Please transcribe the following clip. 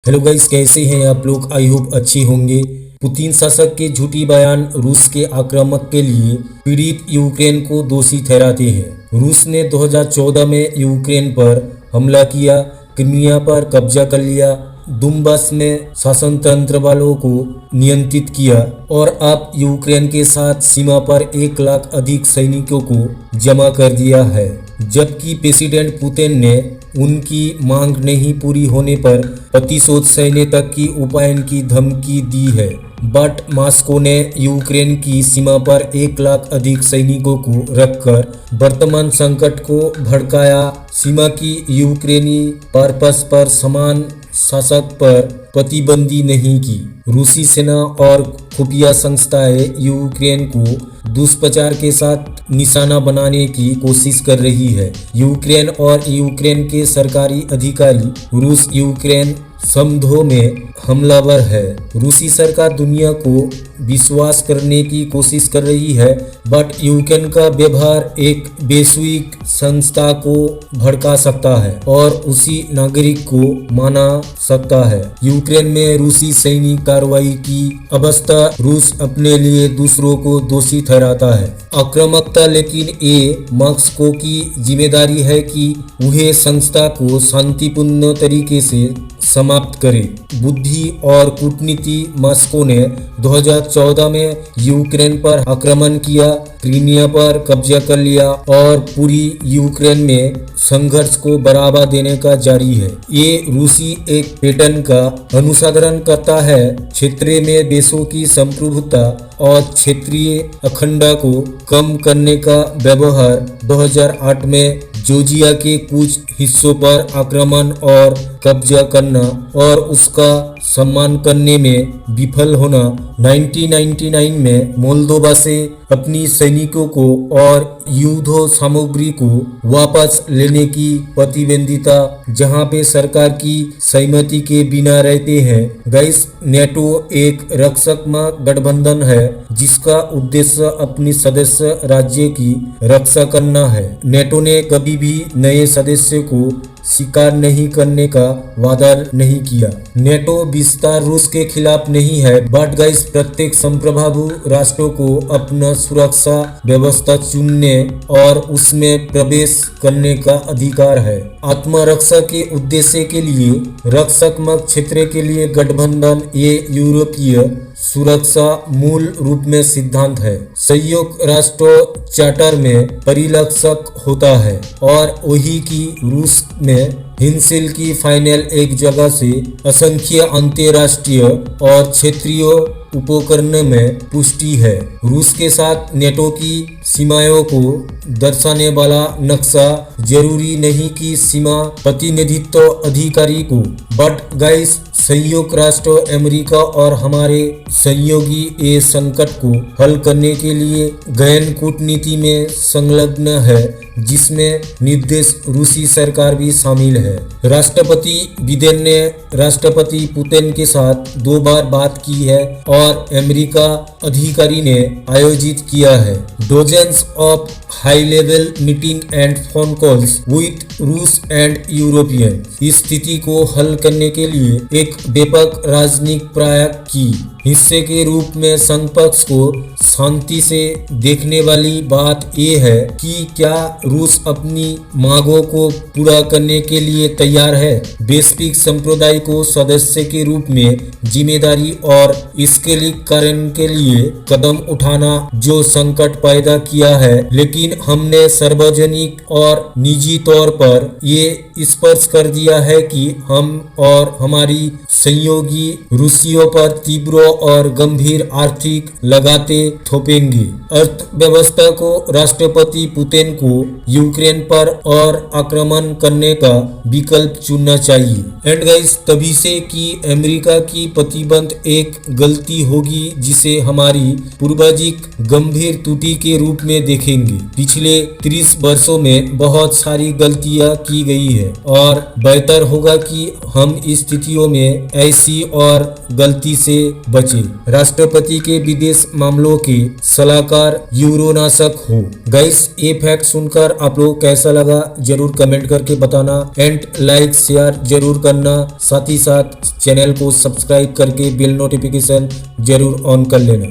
Hello guys, कैसे हैं आप लोग। आई होप अच्छे होंगे। पुतिन शासक के झूठी बयान रूस के आक्रामक के लिए पीड़ित यूक्रेन को दोषी ठहराते हैं। रूस ने 2014 में यूक्रेन पर हमला किया, क्रीमिया पर कब्जा कर लिया, दुम्बास में शासन तंत्र वालों को नियंत्रित किया और अब यूक्रेन के साथ सीमा पर 1 लाख अधिक सैनिकों को जमा कर दिया है। जबकि प्रेसिडेंट पुतिन ने उनकी मांग नहीं पूरी होने पर प्रतिशोध सहने तक की उपाय की धमकी दी है। बट मॉस्को ने यूक्रेन की सीमा पर 1 लाख अधिक सैनिकों को रखकर वर्तमान संकट को भड़काया। सीमा की यूक्रेनी पर्पस पर समान शासक पर प्रतिबंधी नहीं की। रूसी सेना और खुफिया संस्थाएं यूक्रेन को दुष्प्रचार के साथ निशाना बनाने की कोशिश कर रही है। यूक्रेन और यूक्रेन के सरकारी अधिकारी रूस यूक्रेन समझौते में हमलावर है। रूसी सरकार दुनिया को विश्वास करने की कोशिश कर रही है, बट यूक्रेन का व्यवहार एक वैश्विक संस्था को भड़का सकता है और उसी नागरिक को माना सकता है। यूक्रेन में रूसी सैनिक कार्रवाई की अवस्था रूस अपने लिए दूसरों को दोषी ठहराता है आक्रामकता, लेकिन ये मॉस्को की जिम्मेदारी है कि वह संस्था को शांतिपूर्ण तरीके से समाप्त करे। बुद्धि और कूटनीति। मॉस्को ने 2014 में यूक्रेन पर आक्रमण किया, क्रीमिया पर कब्जा कर लिया और पूरी यूक्रेन में संघर्ष को बढ़ावा देने का जारी है। ये रूसी एक पैटर्न का अनुसरण करता है। क्षेत्र में देशों की संप्रभुता और क्षेत्रीय अखंडता को कम करने का व्यवहार। 2008 में जॉर्जिया के कुछ हिस्सों पर आक्रमण और कब्जा करना और उसका सम्मान करने में विफल होना। 1999 में मोल्दोवा से अपनी सैनिकों को और युद्ध सामग्री को वापस लेने की प्रतिबद्धता, जहां पे सरकार की सहमति के बिना रहते हैं। गाइस, नेटो एक रक्षात्मक गठबंधन है जिसका उद्देश्य अपनी सदस्य राज्य की रक्षा करना है। नेटो ने कभी भी नए सदस्य को स्वीकार नहीं करने का वादा नहीं किया। नेटो विस्तार रूस के खिलाफ नहीं है, बट गाइस प्रत्येक संप्रभु राष्ट्रों को अपना सुरक्षा व्यवस्था चुनने और उसमें प्रवेश करने का अधिकार है। आत्मरक्षा के उद्देश्य के लिए रक्षात्मक क्षेत्र के लिए गठबंधन ये यूरोपीय सुरक्षा मूल रूप में सिद्धांत है। संयुक्त राष्ट्र चार्टर में परिलक्षित होता है और वही की रूस में हिंसिल की फाइनल एक जगह से असंख्य अंतर्राष्ट्रीय और क्षेत्रीय उपकरण में पुष्टि है। रूस के साथ नेटो की सीमाओं को दर्शाने वाला नक्शा जरूरी नहीं कि सीमा प्रतिनिधित्व अधिकारी को, बट गाइस संयुक्त राष्ट्र अमेरिका और हमारे सहयोगी ये संकट को हल करने के लिए गहन कूटनीति में संलग्न है, जिसमें निर्देश रूसी सरकार भी शामिल है। राष्ट्रपति बिडेन ने राष्ट्रपति पुतिन के साथ 2 बार बात की है और अमेरिका अधिकारी ने आयोजित किया है dozens of high level meeting and phone calls with रूस एंड यूरोपियन। इस स्थिति को हल करने के लिए एक व्यापक राजनीतिक प्रयास की हिस्से के रूप में संपक्ष को शांति से देखने वाली बात यह है कि क्या रूस अपनी मांगों को पूरा करने के लिए तैयार है। वैश्विक संप्रदाय को सदस्य के रूप में जिम्मेदारी और इसके लिए कारण के लिए कदम उठाना जो संकट पैदा किया है, लेकिन हमने सार्वजनिक और निजी तौर पर ये स्पष्ट कर दिया है कि हम और हमारी सहयोगी रूसियों पर तीव्र और गंभीर आर्थिक लगाते थोपेंगे। अर्थव्यवस्था को राष्ट्रपति पुतिन को यूक्रेन पर और आक्रमण करने का विकल्प चुनना चाहिए। एंड गाइस, तभी से कि अमेरिका की प्रतिबंध एक गलती होगी जिसे हमारी पूर्वजिक गंभीर त्रुटि के रूप में देखेंगे। पिछले 30 वर्षों में बहुत सारी गलतियां की गई है और बेहतर होगा कि हम इस स्थितियों में ऐसी और गलती से बचे। राष्ट्रपति के विदेश मामलों के सलाहकार यूरोनासक हो। गाइस, ये फैक्ट सुनकर आप लोग कैसा लगा जरूर कमेंट करके बताना एंड लाइक शेयर जरूर करना। साथ ही साथ चैनल को सब्सक्राइब करके बेल नोटिफिकेशन जरूर ऑन कर लेना।